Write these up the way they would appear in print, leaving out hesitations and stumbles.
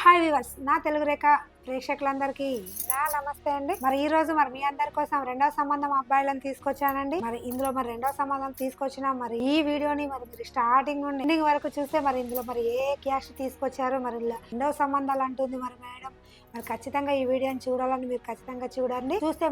Hi viewers, నా తెలుగు రేఖ ప్రేక్షకులందరికీ నా నమస్తే అండి. మరి ఈ రోజు మీ అందరి కోసం రెండవ సంబంధం అబ్బాయిలను తీసుకొచ్చానండి. మరి ఇందులో రెండవ సంబంధం తీసుకొచ్చిన ఈ వీడియోని మీరు స్టార్టింగ్ నుండి ఎండింగ్ వరకు చూస్తే ఇందులో ఏ క్యాస్ట్ తీసుకొచ్చారు, రెండవ సంబంధాలు అంటుంది మేడం. ఖచ్చితంగా ఈ వీడియోని చూడాలని మీరు ఖచ్చితంగా చూడండి. చూస్తే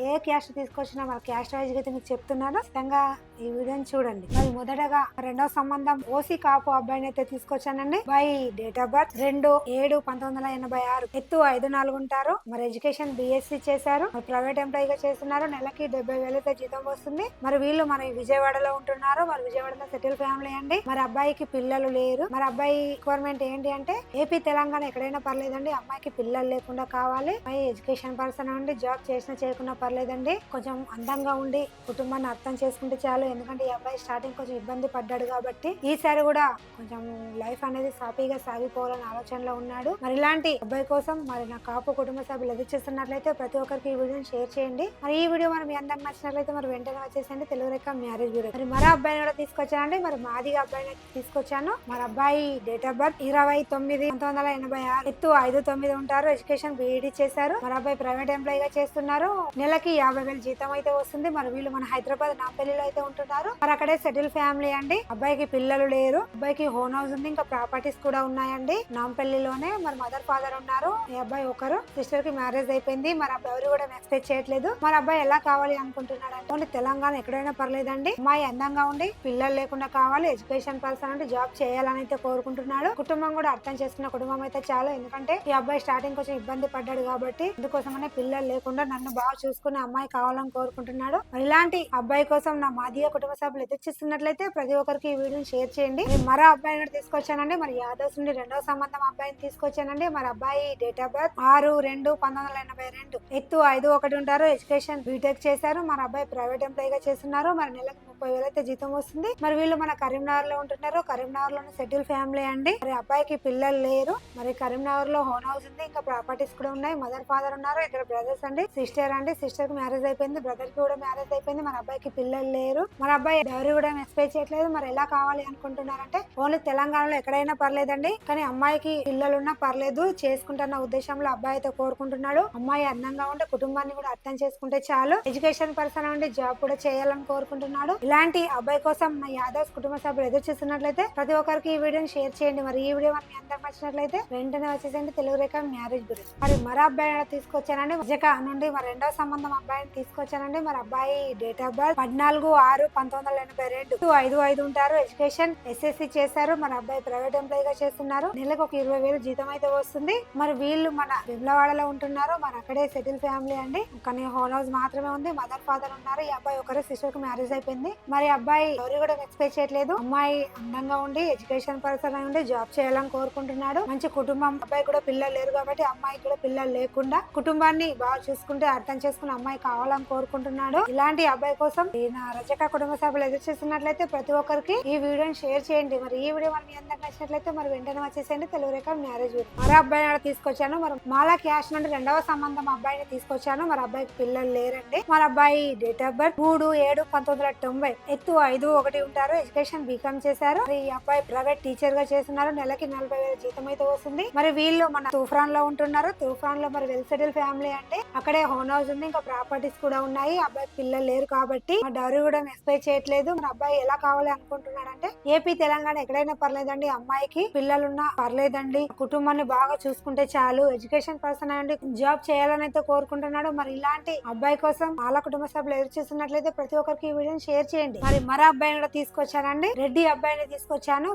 ఏ క్యాస్ట్ తీసుకొచ్చినా క్యాస్ట్ వైజ్ అయితే మీకు చెప్తున్నాను, ఖచ్చితంగా ఈ వీడియోని చూడండి. మొదటగా రెండవ సంబంధం ఓసీ కాపు అబ్బాయిని అయితే తీసుకొచ్చానండి. బై డేట్ ఆఫ్ బర్త్ 2/7/1986, ఎత్తు 5'4" ఉంటారు. ఎడ్యుకేషన్ BSc చేశారు. ప్రైవేట్ ఎంప్లాయీ గా చేస్తున్నారు. నెలకి 70,000 అయితే జీతం వస్తుంది. వీళ్ళు విజయవాడలో ఉంటున్నారు. విజయవాడలో సెటిల్ ఫ్యామిలీ అండి. అబ్బాయికి పిల్లలు లేరు. అబ్బాయి రిక్వైర్మెంట్ ఏంటి అంటే ఏపీ తెలంగాణ ఎక్కడైనా పర్లేదండి, అమ్మాయికి పిల్లలు లేకుండా కావాలి. ఎడ్యుకేషన్ పర్సన్ అండి, జాబ్ చేసినా చేయకుండా పర్లేదండి, కొంచెం అందంగా ఉండి కుటుంబాన్ని అర్థం చేసుకుంటే చాలు. ఎందుకంటే ఈ అబ్బాయి స్టార్టింగ్ కొంచెం ఇబ్బంది పడ్డాడు కాబట్టి ఈసారి కూడా కొంచెం లైఫ్ అనేది సాఫీగా సాగిపోవాలని ఆలోచనలో ఉన్నాడు. ఇలాంటి అబ్బాయి కోసం నా కాపు కుటుంబ సభ్యులు ఎదురు చేస్తున్నట్లయితే ప్రతి ఒక్కరికి ఈ వీడియోని షేర్ చేయండి. ఈ వీడియో మీ అందరికి నచ్చినట్లయితే వెంటనే వచ్చేసండి తెలుగు రేఖ మ్యారేజ్ బ్యూరో. మరో అబ్బాయిని కూడా తీసుకొచ్చానండి. మాదిగా అబ్బాయిని తీసుకొచ్చాను. అబ్బాయి డేట్ ఆఫ్ బర్త్ 29/1986, ఎత్తు 5'9" ఉంటారు. ఎడ్యుకేషన్ BEd చేశారు. అబ్బాయి ప్రైవేట్ ఎంప్లాయీ గా చేస్తున్నారు. నెలకి 50,000 జీతం అయితే వస్తుంది. వీళ్ళు హైదరాబాద్ నాంపల్లిలో అయితే ఉంటున్నారు. అక్కడే సెటిల్ ఫ్యామిలీ అండి. అబ్బాయికి పిల్లలు లేరు. అబ్బాయికి హోమ్ హౌస్ ఉంది, ఇంకా ప్రాపర్టీస్ కూడా ఉన్నాయండి నాంపల్లిలోనే. మదర్ ఫాదర్ ఉన్నారు. ఈ అబ్బాయి ఒకరు, సిస్టర్ కి మ్యారేజ్ అయిపోయింది. అబ్బాయి ఎవరు కూడా ఎక్స్పెక్ట్ చేయట్లేదు. అబ్బాయి ఎలా కావాలి అనుకుంటున్నాడు అంటే ఓన్లీ తెలంగాణ ఎక్కడైనా పర్లేదండి, అమ్మాయి అందంగా ఉండి పిల్లలు లేకుండా కావాలి. ఎడ్యుకేషన్ పర్సన్ అంటే జాబ్ చేయాలని అయితే కోరుకుంటున్నాడు. కుటుంబం కూడా అర్థం చేసుకున్న కుటుంబం అయితే చాలు. ఎందుకంటే ఈ అబ్బాయి స్టార్టింగ్ కొంచెం ఇబ్బంది పడ్డాడు కాబట్టి అందుకోసమనే పిల్లలు లేకుండా నన్ను బాగా చూసుకునే అమ్మాయి కావాలని కోరుకుంటున్నాడు. ఇలాంటి అబ్బాయి కోసం నా మాదిగా కుటుంబ సభ్యులు ఎదుర్చిస్తున్నట్లయితే ప్రతి ఒక్కరికి ఈ వీడియోని షేర్ చేయండి. మరో అబ్బాయిని కూడా తీసుకొచ్చానండి. యాదవ్స్ నుండి రెండవ సంబంధం అబ్బాయిని తీసుకొచ్చానండి. అబ్బాయి డేట్ ఆఫ్ బర్త్ 6/2/1982, ఎత్తు 5'1" ఉంటారు. ఎడ్యుకేషన్ బీటెక్ చేశారు. అబ్బాయి ప్రైవేట్ ఎంప్లాయీ గా చేస్తున్నారు. నెలకు 30,000 అయితే జీతం వస్తుంది. వీళ్ళు కరీంనగర్ లో ఉంటున్నారు. కరీంనగర్ లోనే సెటిల్ ఫ్యామిలీ అండి. అబ్బాయికి పిల్లలు లేరు. కరీంనగర్ లో హోమ్ హౌస్ ఉంది, ఇంకా ప్రాపర్టీస్ కూడా ఉన్నాయి. మదర్ ఫాదర్ ఉన్నారు. ఇద్దరు బ్రదర్స్ అండి. సిస్టర్ అండి, సిస్టర్ కి మ్యారేజ్ అయిపోయింది. బ్రదర్ కి కూడా మ్యారేజ్ అయిపోయింది. అబ్బాయికి పిల్లలు లేరు. అబ్బాయి ఎవరు కూడా ఎక్స్పెక్ట్ చేయట్లేదు. ఎలా కావాలి అనుకుంటున్నారంటే ఓన్లీ తెలంగాణలో ఎక్కడైనా పర్లేదండి, కానీ అమ్మాయికి పిల్లలున్నా పర్లేదు, చేసుకుంటున్న ఉద్దేశంలో అబ్బాయి అయితే కోరుకుంటున్నాడు. అమ్మాయి అందంగా ఉంటే కుటుంబాన్ని కూడా అర్థం చేసుకుంటే చాలు. ఎడ్యుకేషన్ పర్సన్ ఉండి జాబ్ కూడా చేయాలని కోరుకుంటున్నాడు. ఇలాంటి అబ్బాయి కోసం నా యాదవ్స్ కుటుంబ సభ్యులు ఎదురు చూస్తున్నట్లయితే ప్రతి ఒక్కరికి ఈ వీడియోని షేర్ చేయండి. ఈ వీడియో మీ అందరికి నచ్చినట్లయితే వెంటనే వచ్చేసండి తెలుగు రేఖ మ్యారేజ్ బ్యూరో. మరో అబ్బాయి తీసుకొచ్చానండి. విజయక నుండి రెండవ సంబంధం అబ్బాయిని తీసుకొచ్చానండి. అబ్బాయి డేట్ ఆఫ్ బర్త్ 14/6/1982, 5'5" ఉంటారు. ఎడ్యుకేషన్ SSC చేశారు. అబ్బాయి ప్రైవేట్ ఎంప్లాయీ గా చేస్తున్నారు. నెలకు 20,000 జీతం అయితే వస్తుంది. వీళ్ళు విమ్లవాడలో ఉంటున్నారు. అక్కడే సెటిల్ ఫ్యామిలీ అండి, కానీ హోమ్ హౌస్ మాత్రమే ఉంది. మదర్ ఫాదర్ ఉన్నారు. ఈ అబ్బాయి ఒకరు, సిస్టర్ కి మ్యారేజ్ అయిపోయింది. అబ్బాయి ఎవరు కూడా ఎక్స్పెక్ట్ చేయట్లేదు. అమ్మాయి అందంగా ఉండి ఎడ్యుకేషన్ పర్సన్ ఉండి జాబ్ చేయాలని కోరుకుంటున్నాడు. మంచి కుటుంబం. అబ్బాయి కూడా పిల్లలు లేరు కాబట్టి అమ్మాయికి కూడా పిల్లలు లేకుండా కుటుంబాన్ని బాగా చూసుకుంటే అర్థం చేసుకుని అమ్మాయి కావాలని కోరుకుంటున్నాడు. ఇలాంటి అబ్బాయి కోసం నా రజక కుటుంబ సభ్యులు ఎదురు చేస్తున్నట్లయితే ప్రతి ఒక్కరికి ఈ వీడియోని షేర్ చేయండి. ఈ వీడియో మీ అందరికి నచ్చినట్లయితే వెంటనే వచ్చేసేయండి తెలుగు రేఖ మ్యారేజ్ బ్యూరో. మరో అబ్బాయిని తీసుకొచ్చాను. మాలా క్యాష్ నుండి రెండవ సంబంధం అబ్బాయిని తీసుకొచ్చాను. అబ్బాయికి పిల్లలు లేరండి. అబ్బాయి డేట్ ఆఫ్ బర్త్ 3/7/1990, ఎత్తు 5'1" ఉంటారు. ఎడ్యుకేషన్ BCom చేశారు. ఈ అబ్బాయి ప్రైవేట్ టీచర్ గా చేస్తున్నారు. నెలకి 40,000 జీతం అయితే వస్తుంది. వీళ్ళు తూఫాన్ లో ఉంటున్నారు. తూఫాన్ లో వెల్ సెటిల్ ఫ్యామిలీ అంటే అక్కడే హోమ్ హౌస్ ఉంది, ఇంకా ప్రాపర్టీస్ కూడా ఉన్నాయి. అబ్బాయికి పిల్లలు లేరు కాబట్టి డౌరీ కూడా ఎక్స్పెక్ట్ చేయట్లేదు. అబ్బాయి ఎలా కావాలి అనుకుంటున్నాడంటే ఏపీ తెలంగాణ ఎక్కడైనా పర్లేదండి, అమ్మాయికి పిల్లలున్నా పర్లేదండి, కుటుంబాన్ని బాగా చూసుకుంటే చాలు, ఎడ్యుకేషన్ పర్సన్ అండి జాబ్ చేయాలని అయితే కోరుకుంటున్నాడు. ఇలాంటి అబ్బాయి కోసం వాళ్ళ కుటుంబ సభ్యులు ఎదురు చూస్తున్నట్లయితే ప్రతి ఒక్కరికి ఈ వీడియోని షేర్ చేయండి. మరో అబ్బాయిని కూడా తీసుకొచ్చానండి. రెడ్డి అబ్బాయిని తీసుకొచ్చాను.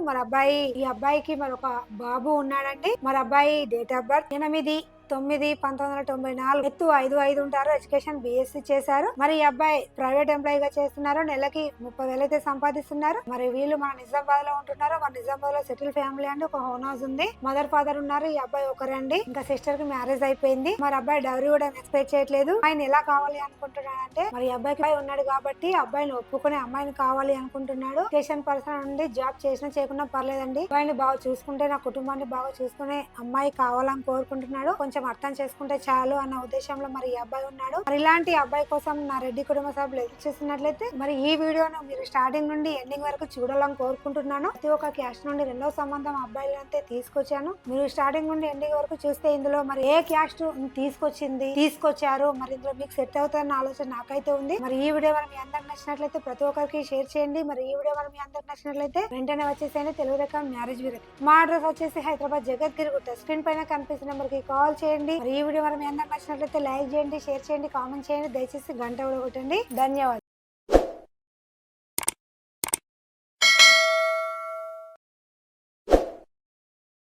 ఈ అబ్బాయికి ఒక బాబు ఉన్నాడండి. అబ్బాయి డేట్ ఆఫ్ బర్త్ 8/9/1994, ఎత్తు 5'5" ఉంటారు. ఎడ్యుకేషన్ BSc చేశారు. ఈ అబ్బాయి ప్రైవేట్ ఎంప్లాయీ గా చేస్తున్నారు. నెలకి 30,000 అయితే సంపాదిస్తున్నారు. వీళ్ళు నిజామాబాద్ లో ఉంటున్నారు. నిజామాబాద్ లో సెటిల్ ఫ్యామిలీ అండి, ఒక హోమ్ హౌస్ ఉంది. మదర్ ఫాదర్ ఉన్నారు. ఈ అబ్బాయి ఒకరండి, ఇంకా సిస్టర్ కి మ్యారేజ్ అయిపోయింది. అబ్బాయి డౌరీ కూడా ఎక్స్పెక్ట్ చేయట్లేదు. ఆయన ఎలా కావాలి అనుకుంటున్నాడంటే ఈ అబ్బాయికి ఉన్నాడు కాబట్టి అబ్బాయిని ఒప్పుకునే అమ్మాయిని కావాలి అనుకుంటున్నాడు. ఎడ్యుకేషన్ పర్సన్ నుండి జాబ్ చేసినా చేయకుండా పర్లేదండి, అబ్బాయిని బాగా చూసుకుంటే నా కుటుంబాన్ని బాగా చూసుకునే అమ్మాయి కావాలని కోరుకుంటున్నాడు. కొంచెం కొంచెం అర్థం చేసుకుంటే చాలు అన్న ఉద్దేశంలో మరి ఈ అబ్బాయి ఉన్నాడు. మరి ఇలాంటి అబ్బాయి కోసం నా రెడ్డి కుటుంబ సభ్యులు ఎదురు చూస్తున్నట్లయితే మరి ఈ వీడియోను మీరు స్టార్టింగ్ నుండి ఎండింగ్ వరకు చూడాలని కోరుకుంటున్నాను. ప్రతి ఒక్క క్యాస్ట్ నుండి రెండో సంబంధం అబ్బాయిలు అయితే తీసుకొచ్చాను. మీరు స్టార్టింగ్ నుండి ఎండింగ్ వరకు చూస్తే ఇందులో మరి ఏ క్యాస్ట్ తీసుకొచ్చారు మరి ఇందులో మీకు సెట్ అవుతారన్న ఆలోచన నాకైతే ఉంది. మరి ఈ వీడియో మరి మీ అందరికి నచ్చినట్లయితే ప్రతి ఒక్కరికి షేర్ చేయండి. మరి ఈ వీడియో మరి మీ అందరికి నచ్చినట్లయితే వెంటనే వచ్చేసేయండి తెలుగు రకం మ్యారేజ్ బ్యూరో. మా అడ్రస్ వచ్చేసి హైదరాబాద్ జగద్గిరి గుట్ట. స్క్రీన్ పైన కనిపిస్తున్న నెంబర్కి కాల్ చేయండి. మరి ఈ వీడియో మరి మీ అందరికి నచ్చినట్లయితే లైక్ చేయండి, షేర్ చేయండి, కామెంట్ చేయండి. దయచేసి గంట కూడా కొట్టండి. ధన్యవాదాలు.